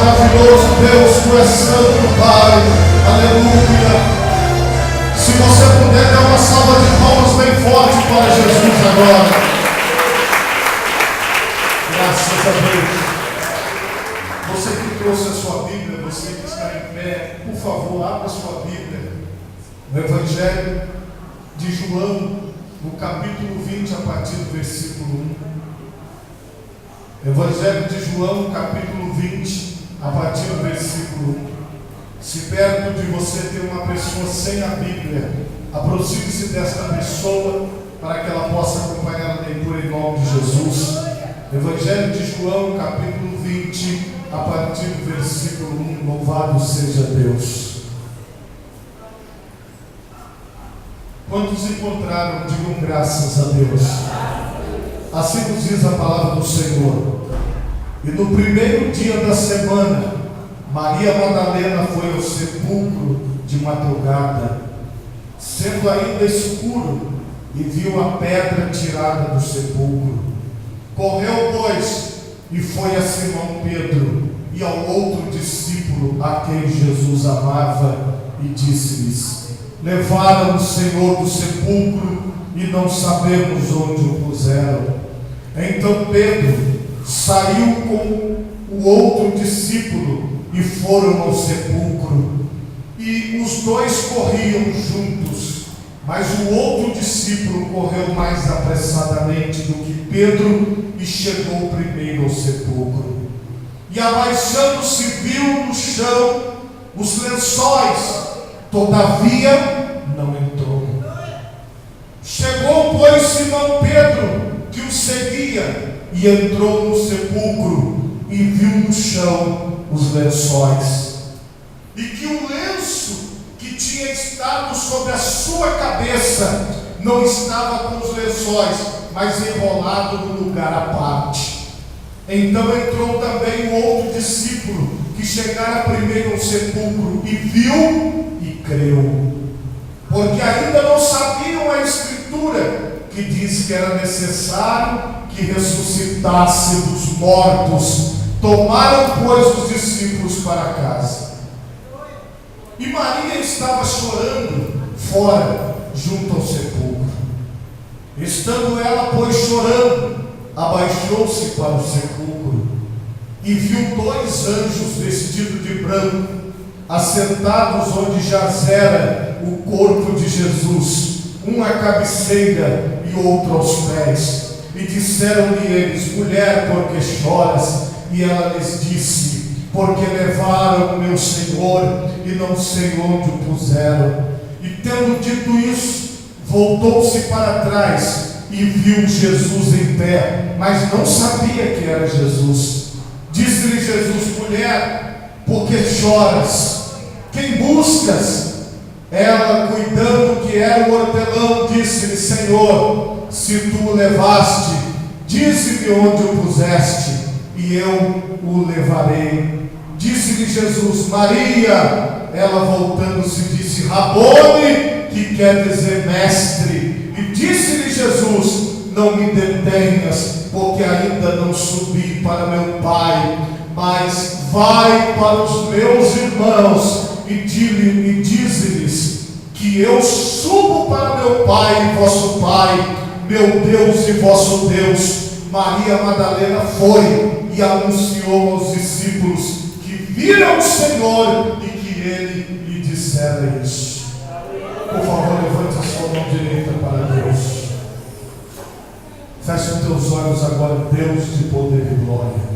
maravilhoso, Deus, tu és santo, Pai. Aleluia. Se você puder, dar uma salva de palmas bem forte para Jesus agora. Graças a Deus. Você que trouxe a sua Bíblia, você que está em pé, por favor, abra a sua Bíblia no Evangelho de João, no capítulo 20, a partir do versículo 1. Evangelho de João, capítulo 20, a partir do versículo 1. Se perto de você tem uma pessoa sem a Bíblia, aproxime-se desta pessoa para que ela possa acompanhar a leitura em nome de Jesus. Evangelho de João, capítulo 20, a partir do versículo 1. Louvado seja Deus. Quantos encontraram, digam graças a Deus. Assim nos diz a palavra do Senhor. E no primeiro dia da semana, Maria Madalena foi ao sepulcro de madrugada, sendo ainda escuro, e viu a pedra tirada do sepulcro. Correu, pois, e foi a Simão Pedro e ao outro discípulo a quem Jesus amava, e disse-lhes: levaram o Senhor do sepulcro e não sabemos onde o puseram. Então Pedro saiu com o outro discípulo e foram ao sepulcro. E os dois corriam juntos, mas o outro discípulo correu mais apressadamente do que Pedro e chegou primeiro ao sepulcro. E abaixando-se viu no chão os lençóis, todavia não entrou. Chegou, pois, Simão Pedro, que o seguia, e entrou no sepulcro e viu no chão os lençóis, e que o lenço que tinha estado sobre a sua cabeça não estava com os lençóis, mas enrolado no lugar à parte. Então entrou também o outro discípulo, que chegara primeiro ao sepulcro, e viu e creu, porque ainda não sabiam a Escritura, que diz que era necessário que ressuscitasse dos mortos. Tomaram, pois, os discípulos para casa. E Maria estava chorando fora, junto ao sepulcro. Estando ela, pois, chorando, abaixou-se para o sepulcro e viu dois anjos vestidos de branco, assentados onde jazera o corpo de Jesus, um à cabeceira e outro aos pés. E disseram-lhe eles: mulher, por que choras? E ela lhes disse: porque levaram o meu Senhor e não sei onde o puseram. E tendo dito isso, voltou-se para trás e viu Jesus em pé, mas não sabia que era Jesus. Disse-lhe Jesus: mulher, por que choras? Quem buscas? Ela, cuidando que era o hortelão, disse-lhe: Senhor, se tu o levaste, dize-me onde o puseste, e eu o levarei. Disse-lhe Jesus: Maria. Ela, voltando-se, disse: Rabone, que quer dizer mestre. E disse-lhe Jesus: não me detenhas, porque ainda não subi para meu Pai, mas vai para os meus irmãos e dize-lhes que eu subo para meu Pai e vosso Pai, meu Deus e vosso Deus. Maria Madalena foi e anunciou aos discípulos que viram o Senhor e que ele lhe dissera isso. Por favor, levante a sua mão direita para Deus. Feche os teus olhos agora, Deus de poder e glória.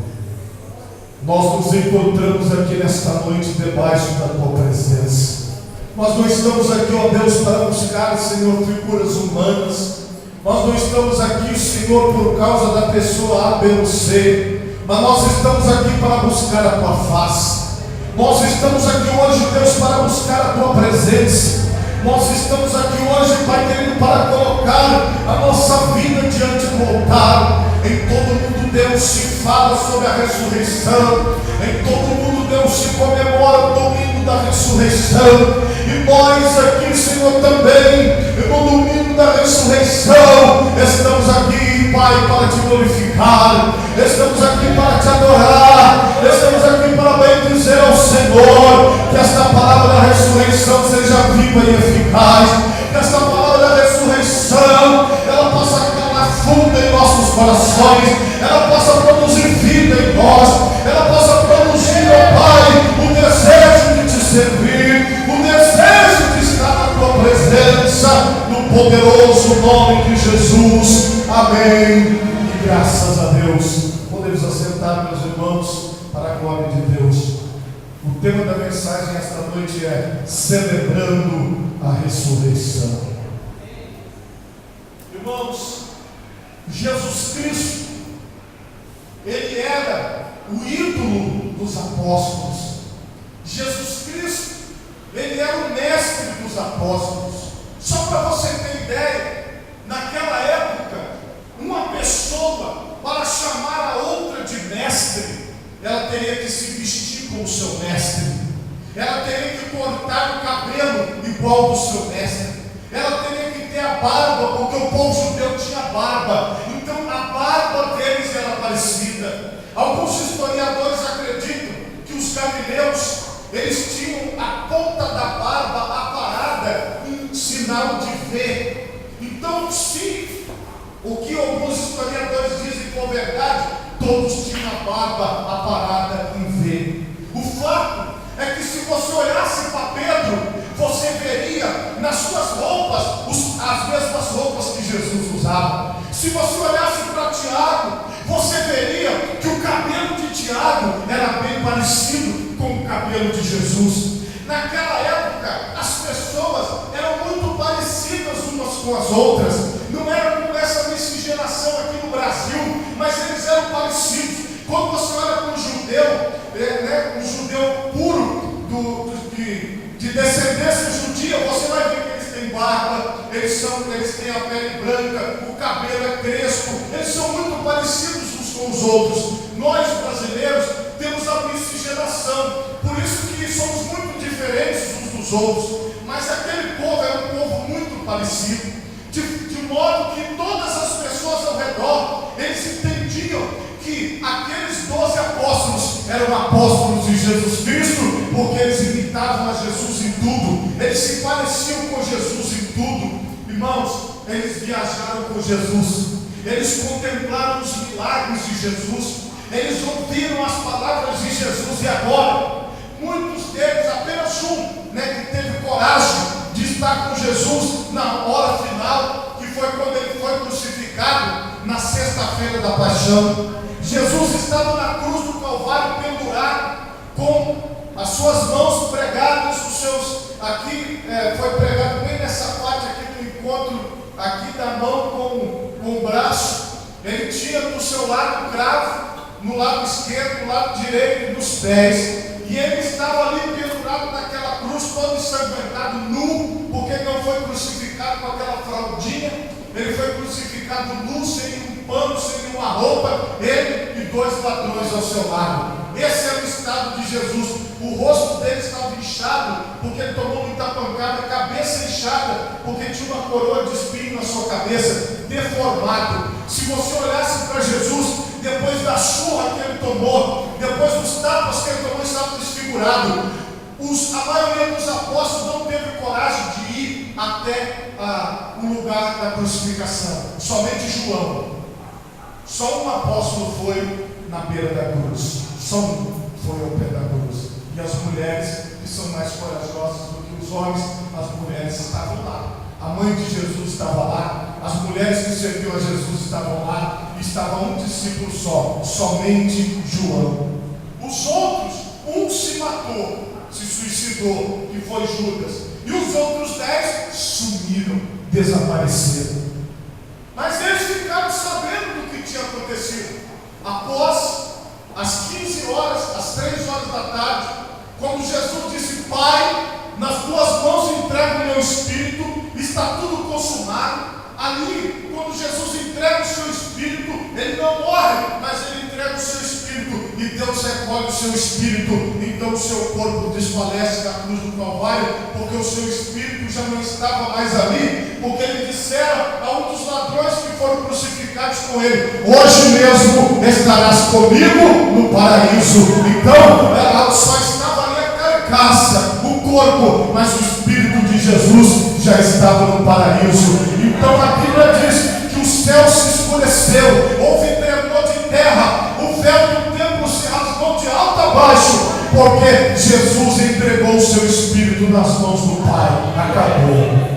Nós nos encontramos aqui nesta noite debaixo da tua presença. Nós não estamos aqui, ó Deus, para buscar, Senhor, figuras humanas. Nós não estamos aqui, Senhor, por causa da pessoa A, B ou C, mas nós estamos aqui para buscar a tua face. Nós estamos aqui hoje, Deus, para buscar a tua presença. Nós estamos aqui hoje, Pai querido, para colocar a nossa vida diante do altar. Em todo mundo, Deus, se fala sobre a ressurreição. Em todo mundo, Deus, se comemora o domingo da ressurreição. E nós aqui, Senhor, também, no domingo da ressurreição, estamos aqui, Pai, para te glorificar. Estamos aqui para te adorar. Estamos aqui para bem ressurreição seja viva e eficaz, que esta palavra da ressurreição ela possa calar fundo em nossos corações, ela possa produzir vida em nós, ela possa produzir, ó Pai, o desejo de te servir, o desejo de estar na tua presença, no poderoso nome de Jesus. Amém. E graças a Deus. Podemos assentar, meus irmãos, para a glória de Deus. O tema da mensagem esta noite é celebrando a ressurreição. Irmãos, Jesus Cristo, ele era o ídolo dos apóstolos. Jesus Cristo, ele era o mestre dos apóstolos. Só para você ter ideia, naquela época, uma pessoa, para chamar a outra de mestre, ela teria que se vestir como o seu mestre, ela teria que cortar o cabelo igual ao do seu mestre, ela teria que ter a barba, porque o povo judeu tinha barba, então a barba deles era parecida. Alguns historiadores acreditam que os galileus, eles tinham a ponta da barba aparada em sinal de V. Então, se o que alguns historiadores dizem for verdade, todos tinham a barba aparada em V. O fato é que se você olhasse para Pedro, você veria nas suas roupas as mesmas roupas que Jesus usava. Se você olhasse para Tiago, você veria que o cabelo de Tiago era bem parecido com o cabelo de Jesus. Naquela época, as pessoas eram muito parecidas umas com as outras. Não era como essa miscigenação aqui no Brasil, mas eles eram parecidos. Quando você olha para um judeu, um judeu puro, de descendência judia, você vai ver que eles têm barba, eles têm a pele branca, o cabelo é crespo, eles são muito parecidos uns com os outros. Nós, brasileiros, temos a miscigenação, por isso que somos muito diferentes uns dos outros, mas aquele povo era um povo muito parecido, de modo que todas as pessoas ao redor, eles entendiam que aqueles 12 apóstolos eram apóstolos de Jesus Cristo, porque eles imitavam a Jesus em tudo, eles se pareciam com Jesus em tudo. Irmãos, eles viajaram com Jesus, eles contemplaram os milagres de Jesus, eles ouviram as palavras de Jesus, e agora, muitos deles, apenas um, que teve coragem de estar com Jesus na hora final, que foi quando ele foi crucificado, na sexta-feira da paixão. Jesus estava na cruz do Calvário pendurado, com as suas mãos pregadas, foi pregado bem nessa parte aqui do encontro, aqui da mão com o braço. Ele tinha do seu lado o cravo, no lado esquerdo, no lado direito dos pés, e ele estava ali pendurado naquela cruz, todo ensanguentado, nu, porque não foi crucificado com aquela fraldinha, ele foi crucificado nu, sem um pano, sem nenhuma roupa, ele e 2 ladrões ao seu lado. Esse era o estado de Jesus. O rosto dele estava inchado, porque ele tomou muita pancada, a cabeça inchada, porque tinha uma coroa de espinho na sua cabeça, deformado. Se você olhasse para Jesus, depois da surra que ele tomou, depois dos tapas que ele tomou, estava desfigurado. A maioria dos apóstolos não teve coragem de ir até o lugar da crucificação, somente João. Só um apóstolo foi na beira da cruz, só um foi ao pé da cruz. E as mulheres, que são mais corajosas do que os homens, as mulheres estavam lá. A mãe de Jesus estava lá, as mulheres que serviam a Jesus estavam lá, e estava um discípulo só, somente João. Os outros, um se matou, se suicidou, que foi Judas, e os outros 10 sumiram, desapareceram. Mas eles ficaram sabendo do que tinha acontecido após as 15 horas, às 3 horas da tarde, quando Jesus disse: Pai, nas tuas mãos entrego o meu espírito, está tudo consumado. Ali, quando Jesus entrega o seu espírito, ele não morre, mas ele entrega o seu espírito, e Deus recolhe o seu espírito. Então o seu corpo desfalece na cruz do Calvário, porque o seu espírito já não estava mais ali, porque ele dissera a um dos ladrões que foram crucificados com ele: hoje mesmo estarás comigo no paraíso. Então só estava ali a carcaça, o corpo, mas o Espírito de Jesus já estava no paraíso. Então a Bíblia diz que o céu se escureceu, houve tremor de terra, o véu do templo se rasgou de alto a baixo, porque Jesus entregou o seu Espírito nas mãos do Pai. Acabou.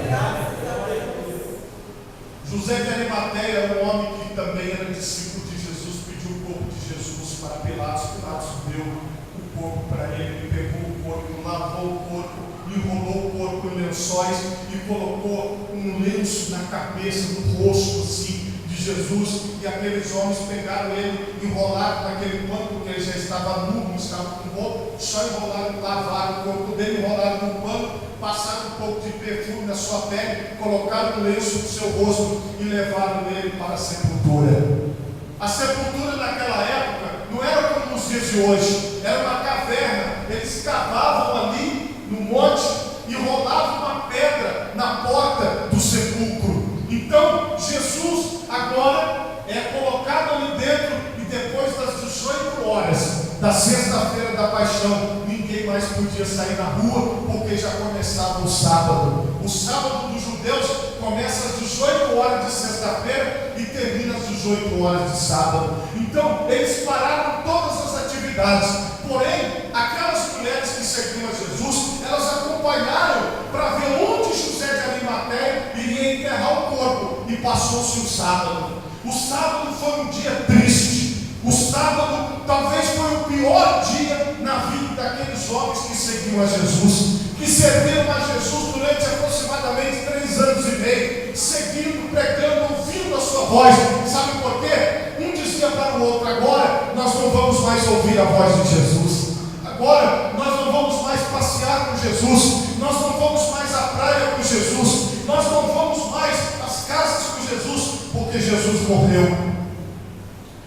José de Arimateia era um homem que também era discípulo de Jesus, pediu o corpo de Jesus para Pilatos. Pilatos deu o corpo para ele, pegou o corpo, lavou o corpo, enrolou o corpo em lençóis e colocou um lenço na cabeça, no rosto assim, de Jesus. E aqueles homens pegaram ele, enrolaram naquele pano, porque ele já estava nu, não estava com roupa, só enrolaram, lavaram o corpo dele, enrolaram no pano, passaram um pouco de perfume na sua pele, colocaram um lenço no seu rosto e levaram ele para a sepultura. A sepultura naquela época não era como nos dias de hoje, era uma caverna. Eles cavavam ali no monte e rolavam uma pedra na porta do sepulcro. Então Jesus agora é colocado ali dentro, e depois das 18 horas da sexta-feira da paixão, ninguém mais podia sair na rua, porque já começava o sábado. O sábado dos judeus começa às 18 horas de sexta-feira e termina às 18 horas de sábado. Então eles pararam todas as atividades. Porém, aquelas mulheres que seguiam a Jesus, elas acompanharam para ver onde José de Arimateia iria enterrar o corpo. E passou-se o sábado. O sábado foi um dia triste. O sábado talvez foi o pior dia na vida daqueles homens que seguiam a Jesus, que serviram a Jesus durante aproximadamente 3 anos e meio, seguindo, pregando, ouvindo a sua voz. Sabe por quê? Um dizia para o outro: agora nós não vamos mais ouvir a voz de Jesus, agora nós não vamos mais passear com Jesus, nós não vamos mais à praia com Jesus, nós não vamos mais às casas com Jesus, porque Jesus morreu.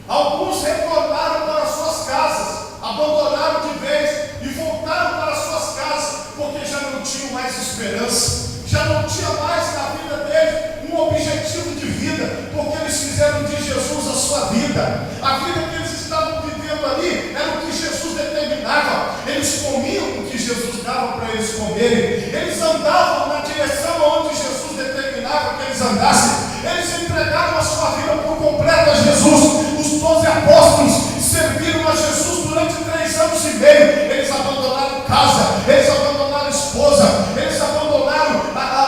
Alguns retornaram para suas casas, abandonaram de vez e voltaram para suas casas, porque já não tinham mais esperança, já não tinha mais na vida deles um objetivo de vida, porque eles fizeram de Jesus a sua vida. A vida que eles estavam vivendo ali era o que Jesus determinava. Eles comiam o que Jesus dava para eles comerem, eles andavam na direção onde Jesus determinava que eles andassem. Eles entregaram a sua vida por completo a Jesus. Os 12 apóstolos serviram a Jesus durante 3 anos e meio. Eles abandonaram casa, eles abandonaram esposa, eles abandonaram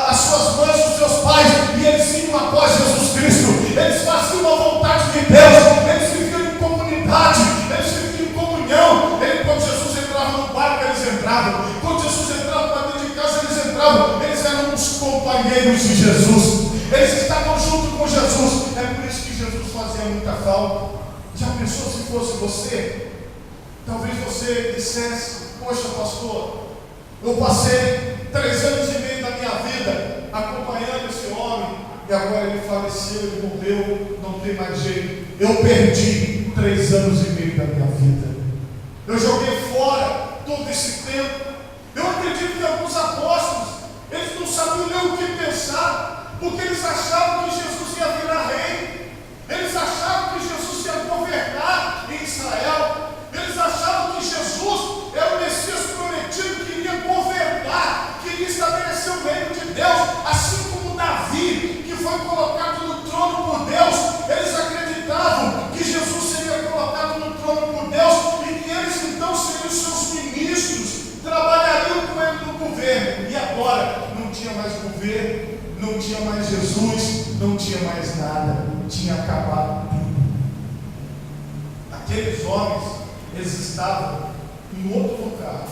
as suas mães, os seus pais, e eles iam após Jesus Cristo. Eles faziam a vontade de Deus, eles viviam em comunidade, eles viviam em comunhão. Quando Jesus entrava no barco, eles entravam. Quando Jesus entrava para dentro de casa, eles entravam. Eles eram os companheiros de Jesus. Eles estavam junto com Jesus. É por isso que Jesus fazia muita falta. Já pensou se fosse você? Talvez você dissesse: poxa, pastor, eu passei 3 anos e meio da minha vida acompanhando esse homem, e agora ele faleceu, ele morreu, não tem mais jeito. Eu perdi 3 anos e meio da minha vida. Eu joguei fora todo esse tempo. Eu acredito que alguns apóstolos, eles não sabiam nem o que pensar, porque eles achavam que Jesus ia virar rei, eles achavam que Jesus ia governar em Israel, eles achavam que Jesus era o Messias prometido, que iria governar, que iria estabelecer o reino de Deus, assim como Davi, que foi colocado no trono por Deus. Eles acreditavam que Jesus seria colocado no trono por Deus e que eles então seriam seus ministros, trabalhariam com ele no governo. E agora não tinha mais governo, não tinha mais Jesus, não tinha mais nada, tinha acabado tudo. Aqueles homens, eles estavam em outro lugar,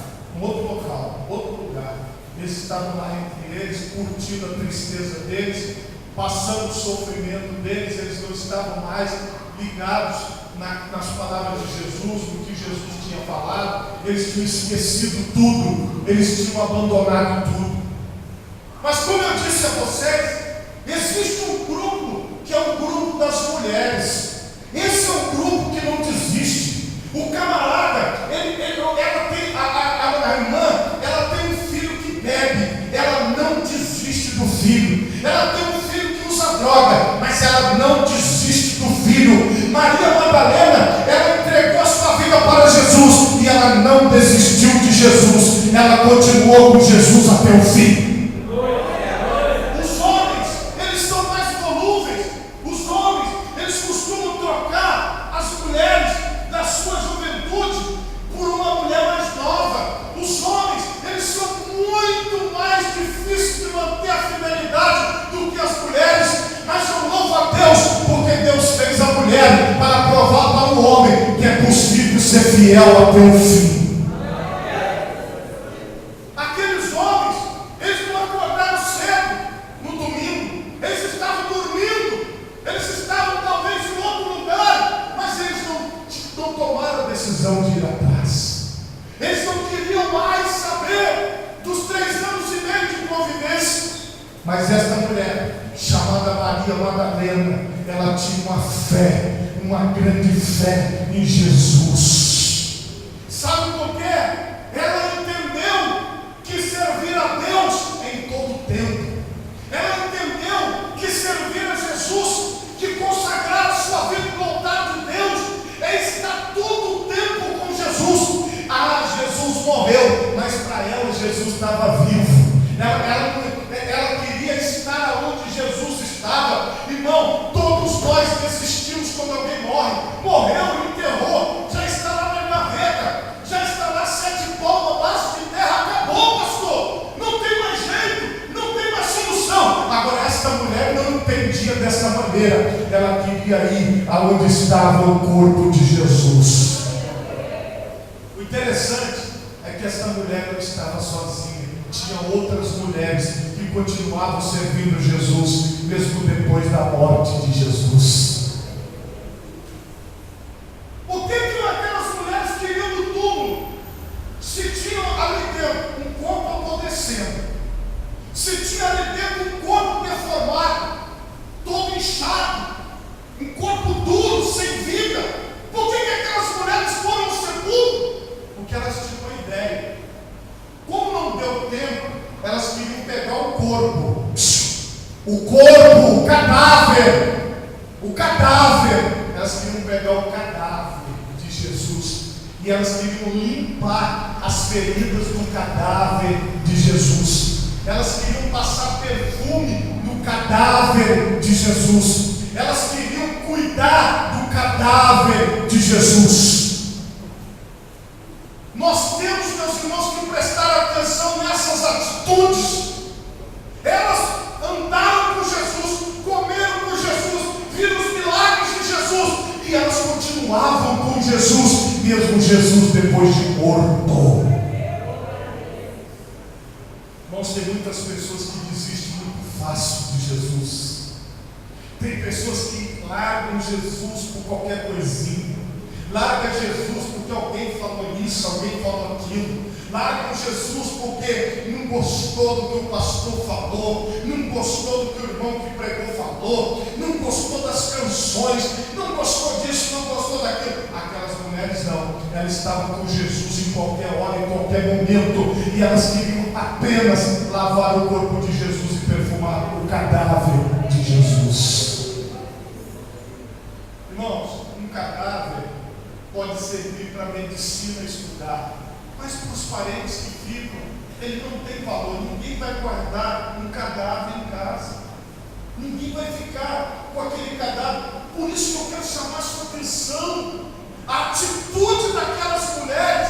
outro lugar. Eles estavam lá entre eles, curtindo a tristeza deles, passando o sofrimento deles. Eles não estavam mais ligados nas palavras de Jesus, no que Jesus tinha falado. Eles tinham esquecido tudo, eles tinham abandonado tudo. Mas como eu disse a vocês, existe um grupo que é o grupo das mulheres. Esse é um grupo que não desiste. O camarada, ela tem, a irmã, ela tem um filho que bebe, ela não desiste do filho. Ela tem um filho que usa droga, mas ela não desiste do filho. Maria Madalena, ela entregou a sua vida para Jesus e ela não desistiu de Jesus. Ela ela continuou com Jesus até o fim. Para provar para o homem que é possível ser fiel até o fim. Aqueles homens, eles não acordaram cedo no domingo, eles estavam dormindo, eles estavam talvez em outro lugar, mas eles não tomaram a decisão de ir atrás. Eles não queriam mais saber dos 3 anos e meio de convivência. Mas esta mulher, chamada Maria Madalena, ela tinha uma fé, uma grande fé em Jesus. Sabe por quê? Ela entendeu que servir a Deus em todo tempo. Ela entendeu que servir a Jesus, que consagrar a sua vida e voltar de Deus, é estar todo o tempo com Jesus. Jesus morreu, mas para ela Jesus estava vivo. Ela queria estar onde Jesus estava. Irmão, todos nós desistimos quando alguém morre. Morreu, enterrou, já está lá na gaveta, já está lá 7 palmos abaixo de terra. Acabou, pastor, não tem mais jeito, não tem mais solução. Agora esta mulher não entendia dessa maneira. Ela queria ir aonde estava o corpo de Jesus. O interessante é que esta mulher não estava sozinha. Tinha outras mulheres que continuavam servindo Jesus, mesmo depois da morte de Jesus. O que aquelas mulheres queriam do túmulo? Se tinham ali dentro um corpo apodrecendo, se tinha ali dentro um corpo deformado, todo inchado, um corpo duro, sem vida, por que aquelas mulheres foram ao sepulcro? Porque elas tinham uma ideia. Como não deu tempo, elas queriam pegar o corpo, o cadáver, elas queriam pegar o cadáver de Jesus, e elas queriam limpar as feridas do cadáver de Jesus, elas queriam passar perfume no cadáver de Jesus, elas queriam cuidar do cadáver de Jesus. Nós temos, meus irmãos, que prestar atenção nessas atitudes. Elas andaram com Jesus, comeram com Jesus, viram os milagres de Jesus, e elas continuavam com Jesus, mesmo Jesus depois de morto. Irmãos, tem muitas pessoas que desistem muito fácil de Jesus. Tem pessoas que largam Jesus por qualquer coisinha. Larga Jesus porque alguém falou isso, alguém falou aquilo. Larga Jesus porque não gostou do que o pastor falou, não gostou do que o irmão que pregou falou, não gostou das canções, não gostou disso, não gostou daquilo. Aquelas mulheres não, elas estavam com Jesus em qualquer hora, em qualquer momento, e elas queriam apenas lavar o corpo de Jesus e perfumar o cadáver de Jesus. Irmãos, um cadáver pode servir para a medicina estudar, mas para os parentes que ficam, ele não tem valor. Ninguém vai guardar um cadáver em casa, ninguém vai ficar com aquele cadáver. Por isso que eu quero chamar a sua atenção. A atitude daquelas mulheres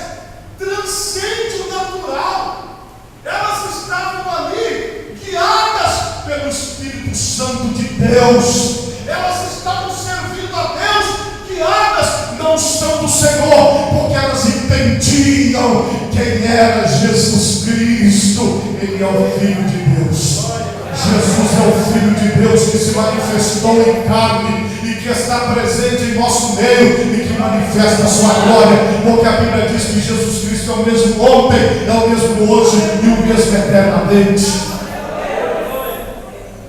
transcende o natural. Elas estavam ali guiadas pelo Espírito Santo de Deus, elas estavam servindo a Deus guiadas na unção do Senhor, porque elas entendiam quem era Jesus Cristo. Ele é o Filho de Deus. Jesus é o Filho de Deus que se manifestou em carne e que está presente em nosso meio e que manifesta a sua glória, porque a Bíblia diz que Jesus Cristo é o mesmo ontem, é o mesmo hoje e o mesmo eternamente.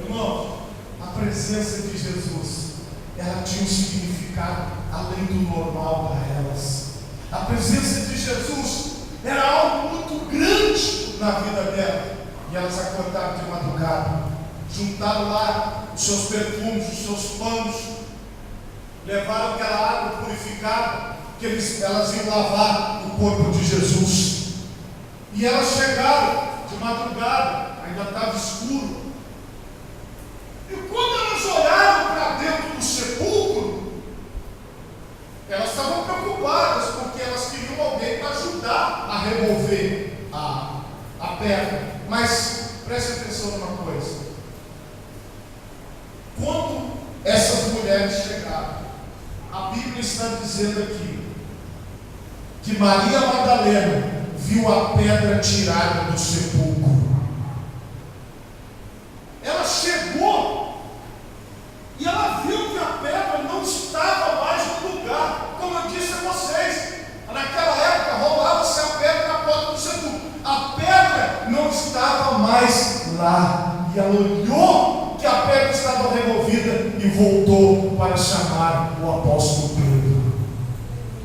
Irmão, a presença de Jesus, ela tinha um significado além do normal para elas. A presença de Jesus era algo muito grande na vida dela. E elas acordaram de madrugada, juntaram lá os seus perfumes, os seus panos, levaram aquela água purificada, que elas iam lavar o corpo de Jesus. E elas chegaram de madrugada, ainda estava escuro. E quando elas olharam para dentro do sepulcro, elas estavam preocupadas, porque elas queriam alguém para ajudar a remover a pedra. Mas preste atenção numa coisa: quando essas mulheres chegaram, a Bíblia está dizendo aqui que Maria Madalena viu a pedra tirada do sepulcro. Ela chegou e ela viu que a pedra não estava mais no lugar. Como eu disse a vocês, naquela época rolava-se a pedra na porta do sepulcro. A pedra não estava mais lá. E ela olhou que a pedra estava removida e voltou para chamar o apóstolo Pedro.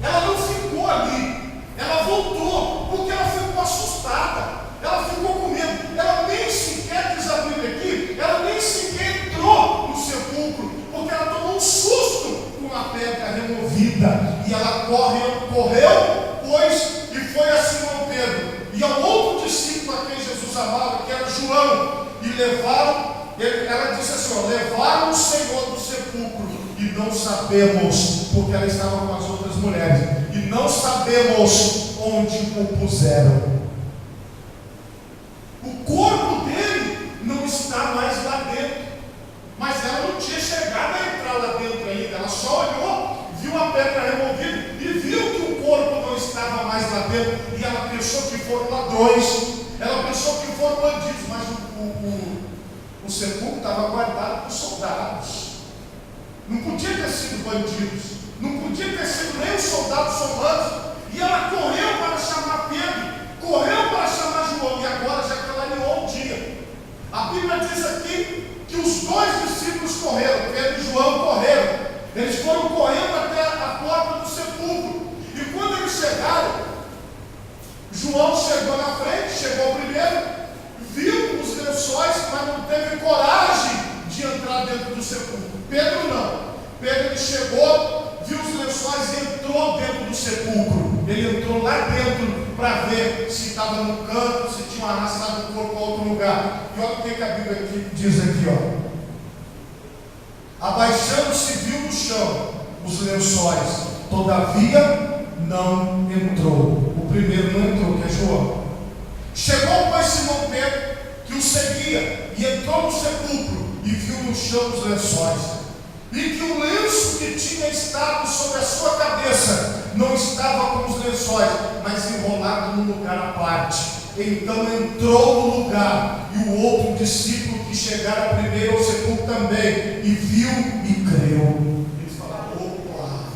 Ela não ficou ali, ela voltou, porque ela ficou assustada, ela ficou com medo. Ela nem sequer, diz a Bíblia aqui, ela nem sequer entrou no sepulcro, porque ela tomou um susto com a pedra removida. E ela correu, pois, e foi a Simão Pedro e ao outro discípulo a quem Jesus amava, que era João, e levaram. Ela disse assim: levaram o Senhor do sepulcro e não sabemos, porque ela estava com as outras mulheres, e não sabemos onde o puseram. O corpo dele não está mais lá dentro, mas ela não tinha chegado a entrar lá dentro ainda. Ela só olhou, viu a pedra removida e viu que o corpo não estava mais lá dentro, e ela pensou que foram ladrões, ela pensou que foram bandidos, mas o sepulcro estava guardado por soldados. Não podia ter sido bandidos, não podia ter sido nem os soldados romanos. E ela correu para chamar Pedro, correu para chamar João, e agora já clareou o dia. A Bíblia diz aqui que os dois discípulos correram, Pedro e João correram. Eles foram correndo até a porta do sepulcro. E quando eles chegaram, João chegou na frente, chegou primeiro, viu os lençóis, mas não teve coragem de entrar dentro do sepulcro. Pedro não. Pedro ele chegou, viu os lençóis e entrou dentro do sepulcro. Ele entrou lá dentro para ver se estava no canto, se tinham arrastado o corpo a outro lugar. E olha o que a Bíblia diz aqui, ó. Abaixando-se, viu no chão os lençóis, todavia não entrou. O primeiro não entrou, que é João. Chegou, pois, Simão Pedro, que o seguia, e entrou no sepulcro e viu no chão os lençóis, e que o lenço que tinha estado sobre a sua cabeça não estava com os lençóis, mas enrolado num lugar à parte. Então entrou no lugar, e o outro discípulo que chegara primeiro ao sepulcro também, e viu e creu. Eles falaram: opa,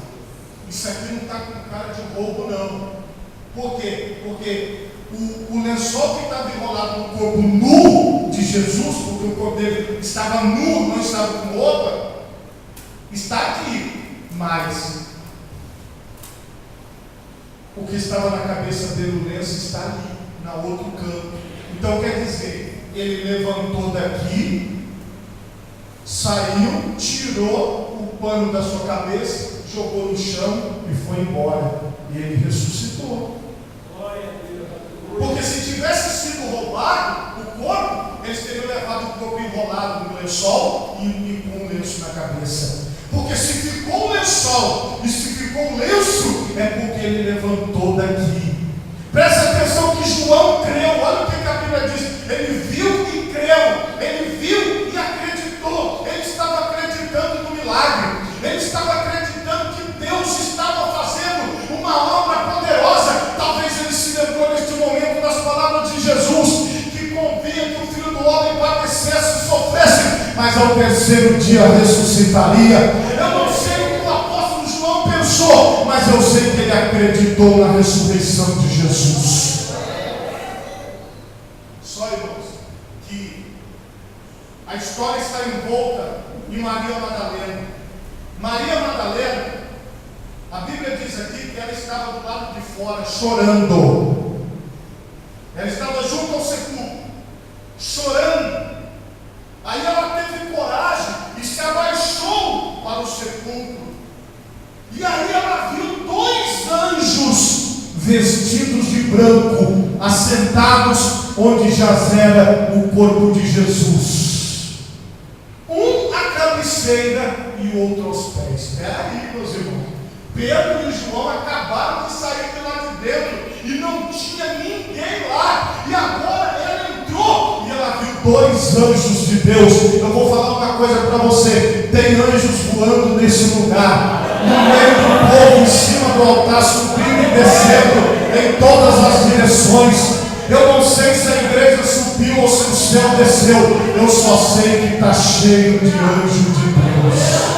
isso aqui não está com cara de roubo não. Por quê? Porque o lençol que estava enrolado no corpo nu de Jesus, porque o corpo dele estava nu, não estava com roupa, está aqui, mas o que estava na cabeça dele, o lenço, está ali, na outro canto. Então quer dizer, ele levantou daqui, saiu, tirou o pano da sua cabeça, jogou no chão e foi embora. E ele ressuscitou. Porque se tivesse sido roubado o corpo, eles teriam levado o corpo enrolado no lençol e com o lenço na cabeça. Porque se ficou o lençol e se ficou o lenço, é porque ele levantou daqui. Presta atenção que João creu. Olha o que a Bíblia diz. Ele viu e creu. Ele viu e acreditou. Ele estava acreditando no milagre. Ele estava acreditando que Deus estava fazendo uma obra poderosa. Talvez ele se lembrou neste momento das palavras de Jesus, que convinha que o Filho do Homem padecesse e sofresse, mas ao terceiro dia ressuscitaria. Eu não sei o que o apóstolo João pensou, mas eu sei que ele acreditou na ressurreição de Jesus. Só, irmãos, que a história está envolta em Maria Madalena. Maria Madalena, a Bíblia diz aqui que ela estava do lado de fora chorando. Ela estava junto ao sepulcro, chorando. Aí ela teve coragem e se abaixou para o sepulcro. E aí ela viu dois anjos vestidos de branco, assentados onde jazera o corpo de Jesus. Um à cabeceira e o outro aos pés. Espera aí, meus irmãos. Pedro e João acabaram de sair de lá de dentro e não tinha ninguém lá. E agora ela entrou e ela viu 2 anjos de Deus. Eu vou falar uma coisa para você: tem anjos voando nesse lugar, no meio do povo, em cima do altar, subindo e descendo em todas as direções. Eu não sei se a igreja subiu ou se o céu desceu. Eu só sei que está cheio de anjos de Deus.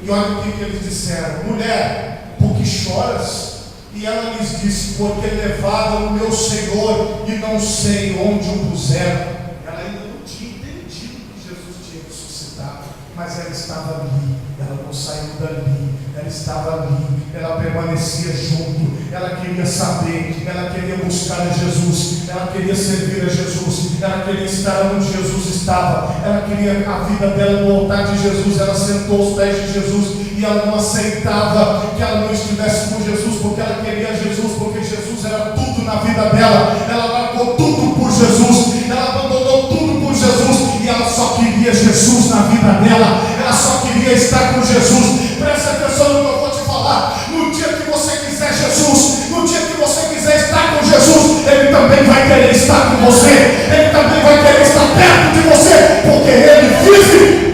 E olha o que eles disseram: mulher, por que choras? E ela lhes disse: porque levaram o meu Senhor e não sei onde o puseram. Ela ainda não tinha entendido que Jesus tinha ressuscitado, mas ela estava ali, ela não saiu dali, ela estava ali, ela permanecia junto, ela queria saber, ela queria buscar a Jesus, ela queria servir a Jesus, ela queria estar onde Jesus estava, ela queria a vida dela no altar de Jesus. Ela sentou aos pés de Jesus e ela não aceitava que ela não estivesse com Jesus, porque ela queria Jesus, porque Jesus era tudo na vida dela. Ela largou tudo por Jesus, ela abandonou tudo por Jesus, e ela só queria Jesus na vida dela, ela só queria estar com Jesus. Presta atenção no que eu vou te falar: no dia que você quiser Jesus, no dia que você quiser estar com Jesus, Ele também vai querer estar com você, Ele também vai querer estar perto de você, porque Ele vive.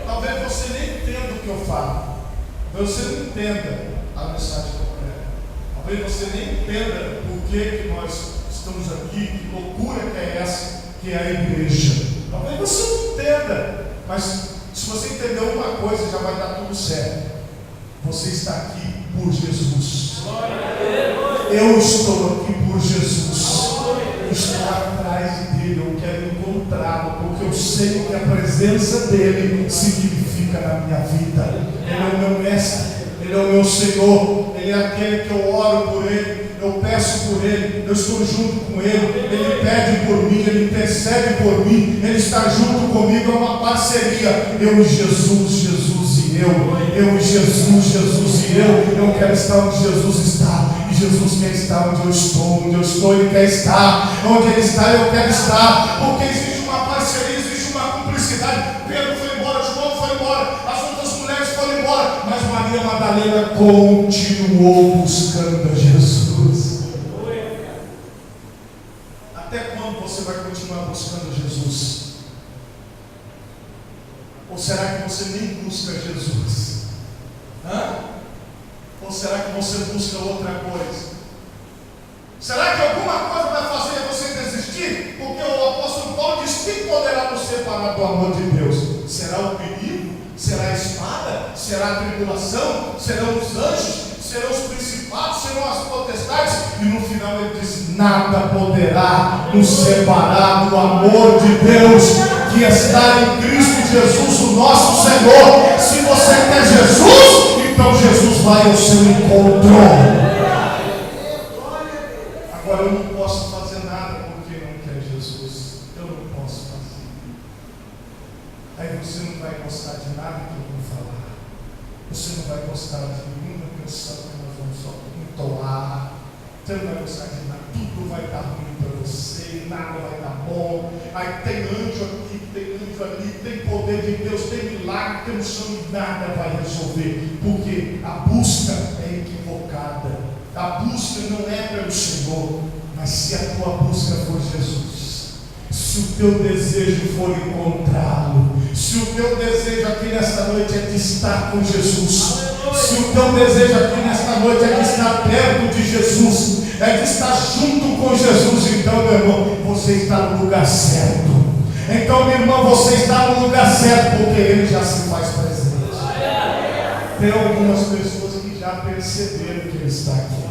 Talvez você nem entenda o que eu falo, talvez você não entenda a mensagem que eu prego, talvez você nem entenda por que nós estamos aqui, que loucura que é essa, que é a igreja. Talvez você não entenda, mas se você entender uma coisa, já vai dar tudo certo. Você está aqui por Jesus. Eu estou aqui por Jesus. Eu estou atrás dele, eu quero encontrá-lo, porque eu sei que a presença dele significa na minha vida. Ele é o meu mestre, ele é o meu Senhor, ele é aquele que eu oro por ele, eu peço por ele, eu estou junto com ele, ele pede por mim, ele intercede por mim, ele está junto comigo, é uma parceria. Eu e Jesus, Jesus e eu e Jesus, Jesus e eu quero estar onde Jesus está, e Jesus quer estar onde eu estou, ele quer estar onde ele está, eu quero estar, porque existe uma parceria, existe uma cumplicidade. Pedro foi embora, João foi embora, as outras mulheres foram embora, mas Maria Madalena continuou buscando a Jesus. Até quando você vai continuar buscando Jesus? Ou será que você nem busca Jesus? Ou será que você busca outra coisa? Será que alguma coisa vai fazer você desistir? Porque o apóstolo Paulo diz: quem poderá nos separar do amor de Deus? Será o perigo? Será a espada? Será a tribulação? Serão os anjos? Serão os principados? Serão as potestades? E no final ele diz: nada poderá nos separar do amor de Deus que está em Cristo Jesus, o nosso Senhor. Se você quer Jesus, então Jesus vai ao seu encontro. Agora, eu não posso fazer nada porque não quer Jesus. Eu não posso fazer. Aí você não vai gostar de nada que eu vou falar. Você não vai gostar de nenhuma canção que nós vamos só entoar. Você não vai gostar de nada. Tudo vai estar ruim para você. Nada vai estar bom. Aí tem anjo aqui, tem anjo ali, tem poder de Deus, tem milagre, tem unção, e nada vai resolver. Porque a busca é equivocada. A busca não é pelo Senhor, mas se a tua busca for Jesus, se o teu desejo for encontrá-lo, se o teu desejo aqui nesta noite é de estar com Jesus, se o teu desejo aqui nesta noite é de estar perto de Jesus, é de estar junto com Jesus, então, meu irmão, você está no lugar certo. Então, minha irmã, você está no lugar certo, porque Ele já se faz presente. Tem algumas pessoas que já perceberam que Ele está aqui.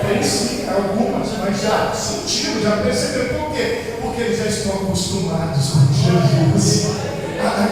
Tem sim, algumas, mas já sentiram, já perceberam. Por quê? Porque eles já estão acostumados com Jesus.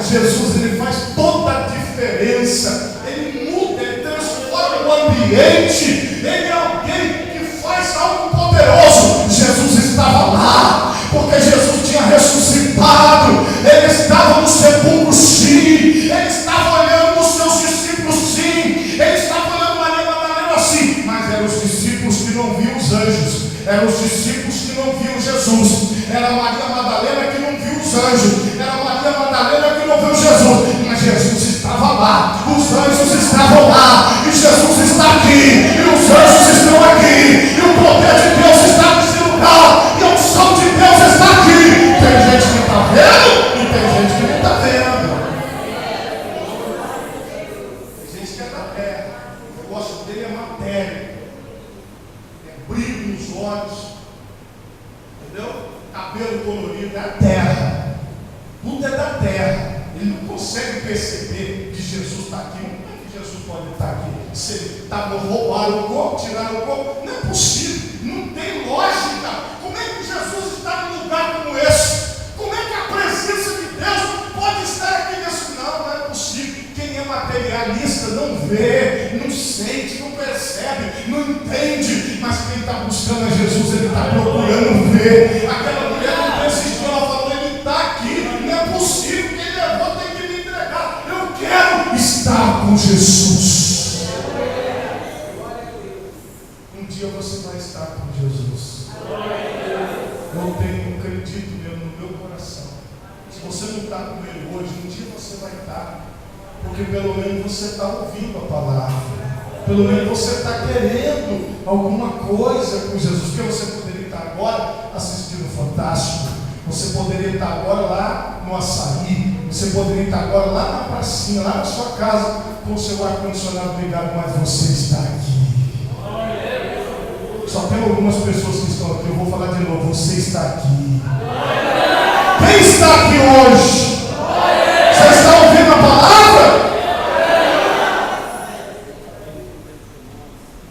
Jesus, ele faz toda a diferença. Ele muda, ele transforma o ambiente. Ele é alguém que faz algo poderoso. Jesus estava lá, porque Jesus tinha ressuscitado. Ele estava no sepulcro, sim. Ele estava olhando os seus discípulos, sim. Ele estava olhando Maria Madalena, sim. Mas eram os discípulos que não viam os anjos. Eram os discípulos que não viam Jesus. Era Maria Madalena que não viu os anjos. Era Maria Madalena que não viu Jesus. Mas Jesus estava lá. Os anjos estavam lá. E Jesus está aqui. E os anjos estão aqui. E o poder de Deus está nesse lugar. E a unção de Deus está aqui. Tem gente que está vendo e tem gente que não está vendo. Tem gente que é da terra. O negócio dele é matéria. É brilho nos olhos. Entendeu? Cabelo colorido é a terra. Tudo é da terra. Ele não consegue perceber que Jesus está aqui. Como é que Jesus pode estar aqui? Se ele roubaram o corpo, tiraram o corpo, não é possível. Não tem lógica. Como é que Jesus está num lugar como esse? Como é que a presença de Deus pode estar aqui nesse? Não é possível. Quem é materialista não vê, não sente, não percebe, não entende. Mas quem está buscando a Jesus, ele está procurando ver. Aquela mulher não persistiu, ela falou, ele está aqui. Não é possível, quem levou tem que me entregar. Eu quero estar com Jesus. Um dia você vai estar com Jesus. Eu acredito mesmo no meu coração. Se você não está com ele hoje, um dia você vai estar. Porque pelo menos você está ouvindo a palavra. Pelo menos você está querendo alguma coisa com Jesus. Porque você poderia estar agora assistindo o Fantástico. Você poderia estar agora lá no Açaí. Você poderia estar agora lá na pracinha, lá na sua casa, com o seu ar-condicionado ligado, mas você está aqui. Só tem algumas pessoas que estão aqui. Eu vou falar de novo. Você está aqui. Quem está aqui hoje? Você está ouvindo a palavra?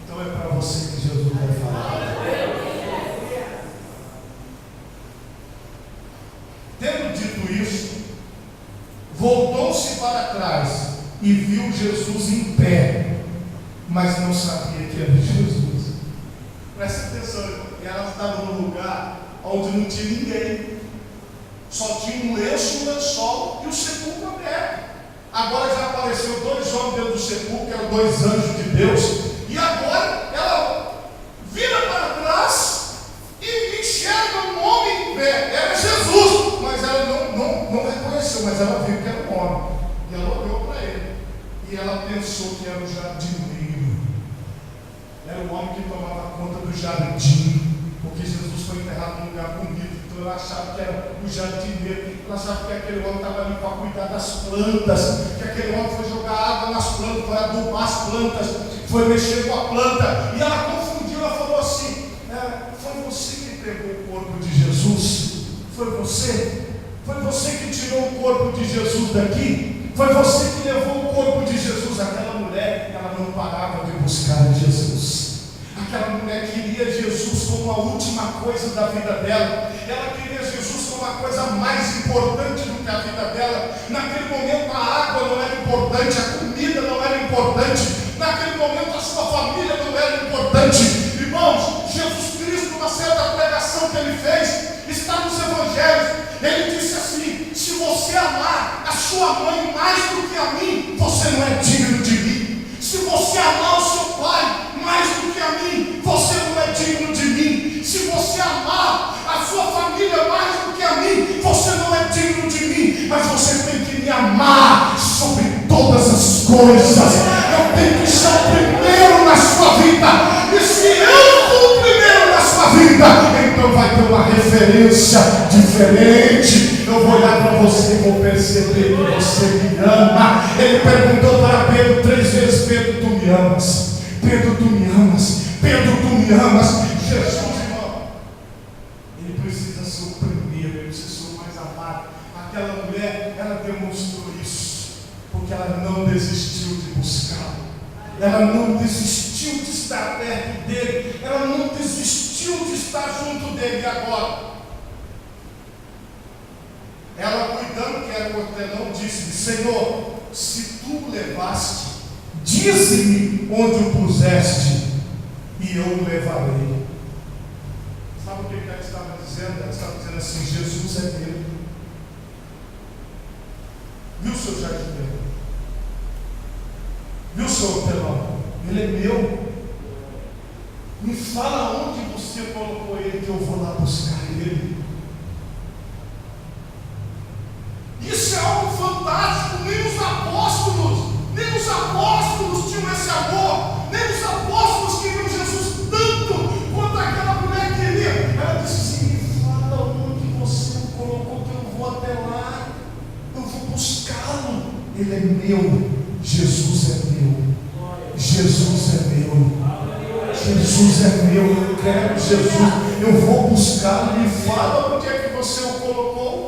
Então é para você que Jesus vai falar. Tendo dito isso, voltou-se para trás e viu Jesus em pé, mas não sabia que era Jesus. Presta atenção, ela estava num lugar onde não tinha ninguém. Só tinha um lenço, um lençol e o sepulcro aberto. Agora já apareceu 2 homens dentro do sepulcro, que eram 2 anjos de Deus. E agora ela vira para trás e enxerga um homem em pé. Era Jesus, mas ela não reconheceu, mas ela viu que era um homem. E ela olhou para ele. E ela pensou que era um jardineiro. Era o homem que tomava conta do jardim. Porque Jesus foi enterrado num lugar bonito. Então ela achava que era o jardineiro. Ela achava que aquele homem estava ali para cuidar das plantas. Que aquele homem foi jogar água nas plantas, foi adubar as plantas, foi mexer com a planta. E ela confundiu, ela falou assim: foi você que pegou o corpo de Jesus? Foi você? Foi você que tirou o corpo de Jesus daqui? Foi você que levou o corpo de Jesus? Aquela mulher, ela não parava de buscar Jesus. Aquela mulher queria Jesus como a última coisa da vida dela. Ela queria Jesus como a coisa mais importante do que a vida dela. Naquele momento a água não era importante, a comida não era importante. Naquele momento a sua família não era importante. Irmãos, Jesus Cristo, numa certa pregação que ele fez, está nos evangelhos. Ele disse assim: se você amar a sua mãe mais do que a mim, você não é digno de mim. Se você amar o seu pai mais do que a mim, você não é digno de mim. Se você amar a sua família mais do que a mim, você não é digno de mim. Mas você tem que me amar sobre todas as coisas. Eu tenho que ser o primeiro na sua vida. E se eu for o primeiro na sua vida, então vai ter uma referência diferente. Eu vou olhar para você e vou perceber que você me ama. Ele perguntou para Pedro 3 vezes: Pedro, tu me amas? Pedro, tu me amas? Pedro, tu me amas? Jesus, irmão, ele precisa ser o primeiro, ele precisa ser o mais amado. Aquela mulher, ela demonstrou isso, porque ela não desistiu de buscá-lo. ela não desistiu de estar perto dele, ela não desistiu de estar junto dele. E agora? Ela, cuidando que era o hortelão, disse-lhe: Senhor, se tu o levaste, dize-me onde o puseste, e eu o levarei. Sabe o que ela estava dizendo? Ela estava dizendo assim: Jesus é meu. Viu o seu jardineiro? Viu o seu hortelão? Ele é meu. Me fala onde você colocou ele, que eu vou lá buscar ele. Isso é algo fantástico. Nem os apóstolos tinham esse amor. Nem os apóstolos queriam Jesus tanto quanto aquela mulher queria. Ela disse assim: me fala onde você o colocou, que eu vou até lá, eu vou buscá-lo. Ele é meu. Jesus é meu. Jesus é meu. Jesus é meu. Eu quero Jesus. Eu vou buscá-lo. Me fala onde é que você o colocou.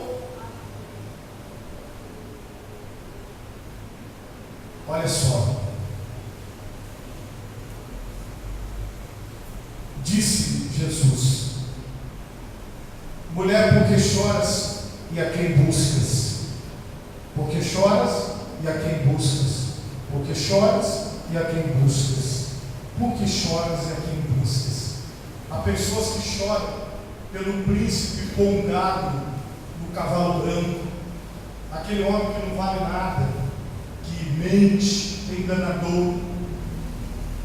Olha só, disse Jesus: mulher, por que choras e a quem buscas? Por que choras e a quem buscas? Por que choras e a quem buscas? Por que choras e a quem buscas? Há pessoas que choram pelo príncipe pongado no cavalo branco, aquele homem que não vale nada, mente, enganador.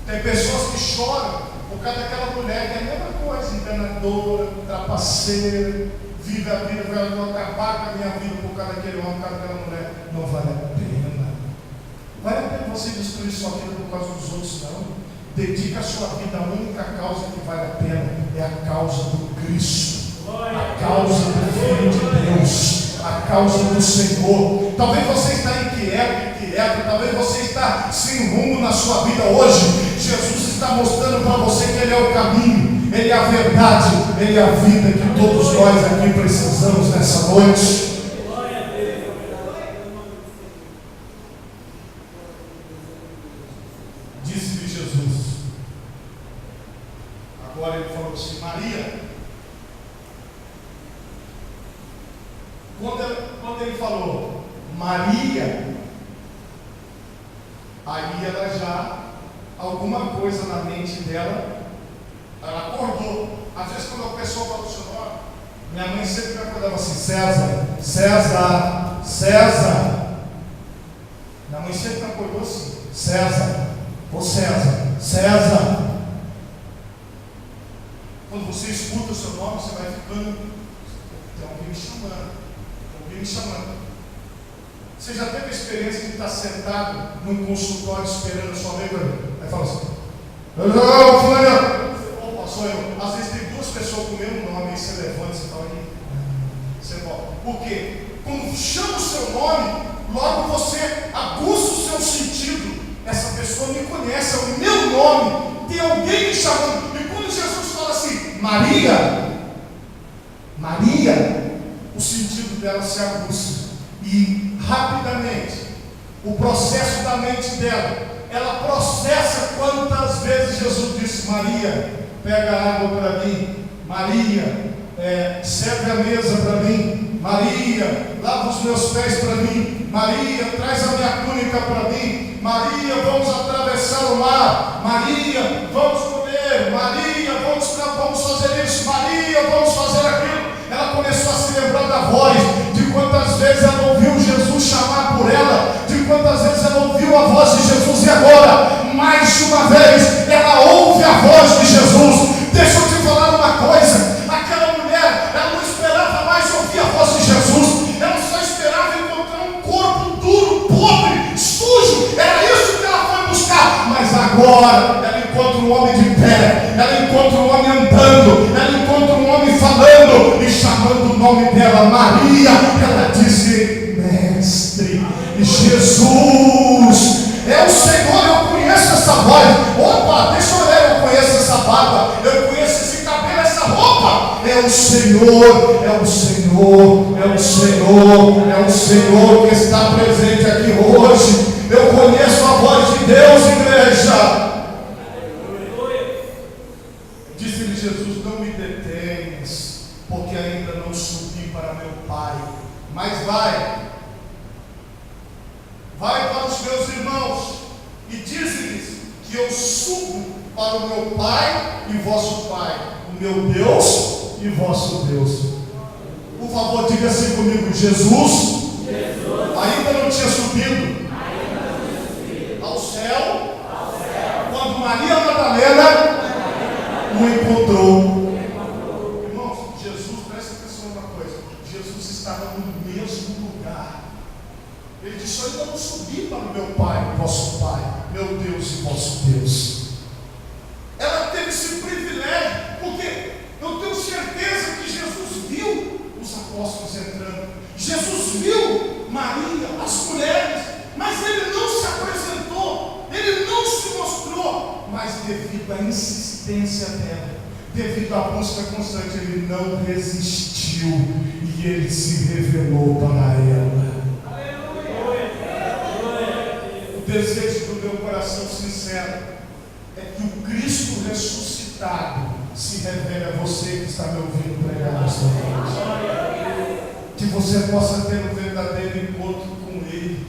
Tem pessoas que choram por causa daquela mulher que é a mesma coisa, enganadora, trapaceira, vive a vida, vai acabar com a minha vida por causa daquele homem, por causa daquela mulher. Não vale a pena. Vale a pena você destruir sua vida por causa dos outros, não. Dedica a sua vida, a única causa que vale a pena é a causa do Cristo, a causa do Filho de Deus, a causa do Senhor. Talvez você está inquieto, talvez você está sem rumo na sua vida hoje. Jesus está mostrando para você que Ele é o caminho, Ele é a verdade, Ele é a vida que todos nós aqui precisamos nessa noite. Disse-lhe Jesus. Agora Ele falou assim: Maria. Quando Ele falou Maria, aí ela já, alguma coisa na mente dela, ela acordou. Às vezes quando a pessoa fala o seu nome, minha mãe sempre me acordava assim: César, César, César. Minha mãe sempre me acordou assim: César, ô César, César. Quando você escuta o seu nome, você vai ficando: tem alguém me chamando, tem alguém me chamando. Você já teve a experiência de estar sentado num consultório esperando a sua vez? Aí fala assim: ô fulano, opa, sou eu. Às vezes tem duas pessoas com o mesmo nome, aí você levanta, você fala aí, você volta. Por quê? Quando chama o seu nome, logo você aguça o seu sentido. Essa pessoa me conhece, é o meu nome, tem alguém me chamando. E quando Jesus fala assim: Maria, Maria, o sentido dela se aguça. E rapidamente, o processo da mente dela, ela processa quantas vezes Jesus disse: Maria, pega água para mim, Maria, serve a mesa para mim, Maria, lava os meus pés para mim, Maria, traz a minha túnica para mim, Maria, vamos atravessar o mar, Maria, vamos comer, Maria, vamos fazer isso, Maria, vamos fazer aquilo. Ela começou a se lembrar da voz, de quantas vezes ela ouviu Jesus chamar por ela, de quantas vezes ela ouviu a voz de Jesus, e agora, mais uma vez, ela ouve a voz de Jesus. Deixa eu te falar uma coisa: aquela mulher, ela não esperava mais ouvir a voz de Jesus, ela só esperava encontrar um corpo duro, podre, sujo. Era isso que ela foi buscar. Mas agora ela encontra um homem de pé, ela encontra um homem andando, ela encontra um homem falando e chamando o nome dela, Maria. Ela disse: Mestre, Jesus é o Senhor. Eu conheço essa voz. Opa, deixa eu olhar, eu conheço essa barba, eu conheço esse cabelo, essa roupa. É o Senhor, é o Senhor, é o Senhor, é o Senhor que está presente aqui hoje. Eu conheço a voz de Deus, igreja. Disse-lhe Jesus: não me detenhas, porque ainda não subi para meu Pai, mas vai para os meus irmãos e dize-lhes que eu subo para o meu Pai e vosso Pai, o meu Deus e vosso Deus. Por favor, diga assim comigo: Jesus ainda não tinha subido ao céu quando Maria Madalena o encontrou. Irmãos, Jesus, presta atenção numa coisa: Jesus estava no mesmo lugar. Ele disse: eu ainda não subi para o meu Pai, vosso Pai, meu Deus e vosso Deus. Ela teve esse privilégio, porque eu tenho certeza que Jesus viu os apóstolos entrando, Jesus viu Maria, as mulheres, mas ele não se apresentou, ele não se mostrou, mas devido à insistência dela, devido à busca constante, ele não resistiu e ele se revelou para ela. O desejo do meu coração sincero é que o Cristo ressuscitado se revele a você que está me ouvindo pregar nesta noite. Que você possa ter um verdadeiro encontro com Ele.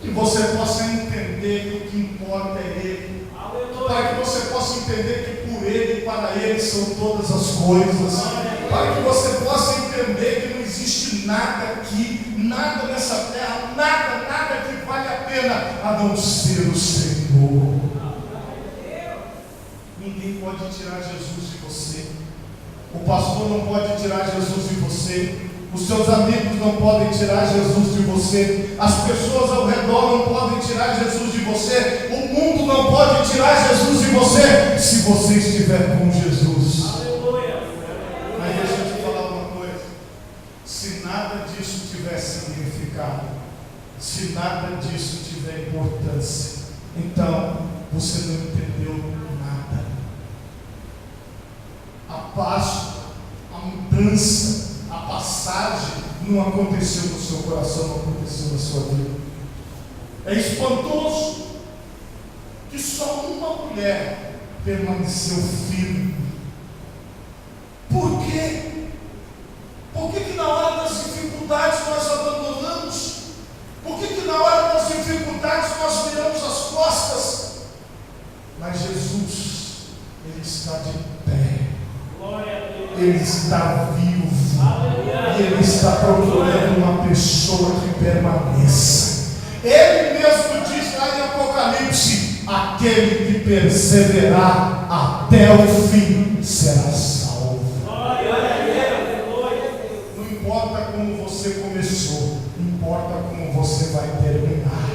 Que você possa entender que o que importa é Ele. Para que você possa entender que por Ele e para Ele são todas as coisas. Para que você possa entender que não existe nada aqui, nada nessa terra, nada que vale a pena a não ser o Senhor. Ninguém pode tirar Jesus de você. O pastor não pode tirar Jesus de você. Os seus amigos não podem tirar Jesus de você. As pessoas ao redor não podem tirar Jesus de você. O mundo não pode tirar Jesus de você, se você estiver com Jesus. Aleluia. Mas deixa eu te falar uma coisa: se nada disso tiver significado, se nada disso tiver importância, então você não entendeu nada. A paz, a mudança, a passagem não aconteceu no seu coração, não aconteceu na sua vida. É espantoso que só uma mulher permaneceu firme. Por quê? Por que na hora das dificuldades nós abandonamos? Por que na hora das dificuldades nós viramos as costas? Mas Jesus, Ele está de pé. Ele está vivo. E Ele está procurando uma pessoa que permaneça. Ele mesmo diz lá em Apocalipse: aquele que perseverar até o fim será salvo. Não importa como você começou, importa como você vai terminar.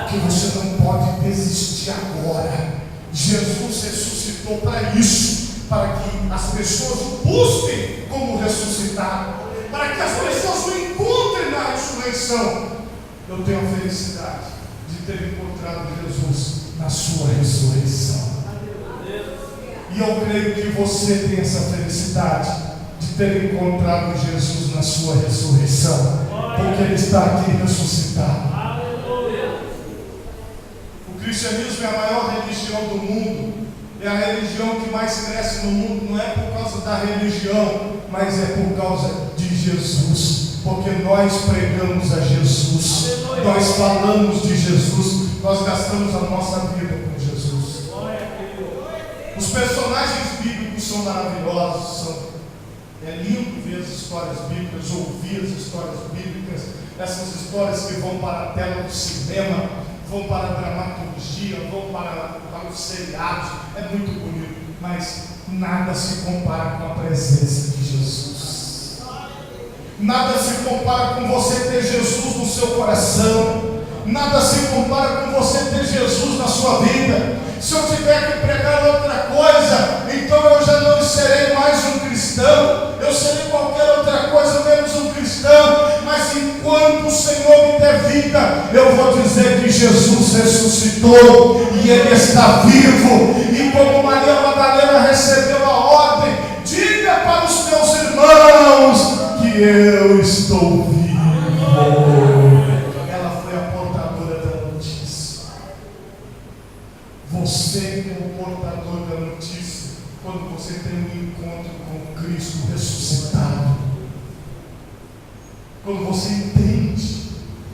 Porque você não pode desistir agora. Jesus ressuscitou para isso, para que as pessoas o busquem como ressuscitado, para que as pessoas o encontrem na ressurreição. Eu tenho a felicidade de ter encontrado Jesus na sua ressurreição. E eu creio que você tem essa felicidade de ter encontrado Jesus na sua ressurreição, porque Ele está aqui ressuscitado. O cristianismo é a maior religião do mundo. É a religião que mais cresce no mundo. Não é por causa da religião, mas é por causa de Jesus. Porque nós pregamos a Jesus, nós falamos de Jesus, nós gastamos a nossa vida com Jesus. Os personagens bíblicos são maravilhosos. É lindo ver as histórias bíblicas, ouvir as histórias bíblicas, essas histórias que vão para a tela do cinema, vão para a dramaturgia, vão para os seriados. É muito bonito, mas nada se compara com a presença de Jesus. Nada se compara com você ter Jesus no seu coração. Nada se compara com você ter Jesus na sua vida. Se eu tiver que pregar outra coisa, então eu já não serei mais um cristão. Eu serei qualquer outra coisa menos um cristão. Mas enquanto o Senhor me der vida, eu vou dizer que Jesus ressuscitou e Ele está vivo. E como Maria Madalena recebeu a ordem: diga para os meus irmãos que eu estou vivo. Ela foi a portadora da notícia. quando você entende,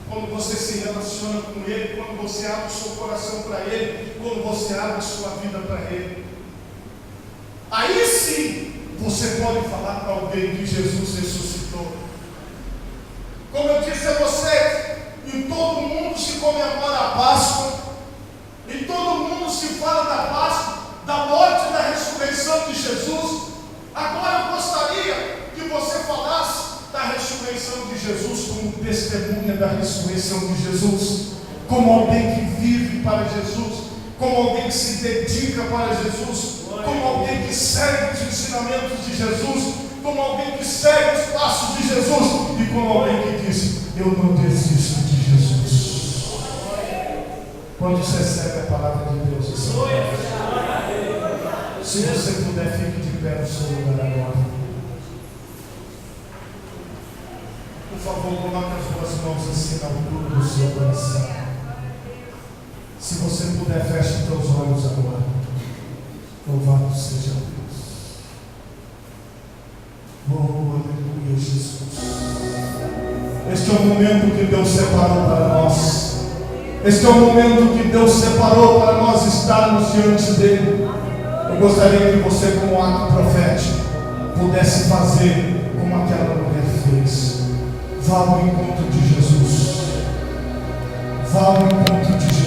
quando você se relaciona com Ele, quando você abre o seu coração para Ele, quando você abre a sua vida para Ele. Aí sim, você pode falar para alguém que Jesus ressuscitou. Como eu disse a vocês, em todo mundo se comemora a Páscoa, em todo mundo se fala da Páscoa, da morte e da ressurreição de Jesus. Agora eu gostaria que você falasse da ressurreição de Jesus como testemunha da ressurreição de Jesus, como alguém que vive para Jesus, como alguém que se dedica para Jesus, como alguém que segue os ensinamentos de Jesus, como alguém que segue os passos de Jesus e como alguém que diz: eu não desisto de Jesus. Quando você recebe a palavra de Deus, se você puder, fique de pé no seu lugar agora. Por favor, coloque as duas mãos assim na altura do seu coração. Se você puder, feche os teus olhos agora. Louvado seja Deus. Oh, aleluia, Jesus. Este é o momento que Deus separou para nós. Este é o momento que Deus separou para nós estarmos diante dele. Eu gostaria que você, como ato profético, pudesse fazer como aquela mulher fez. Vá ao encontro de Jesus. Vá ao encontro de Jesus.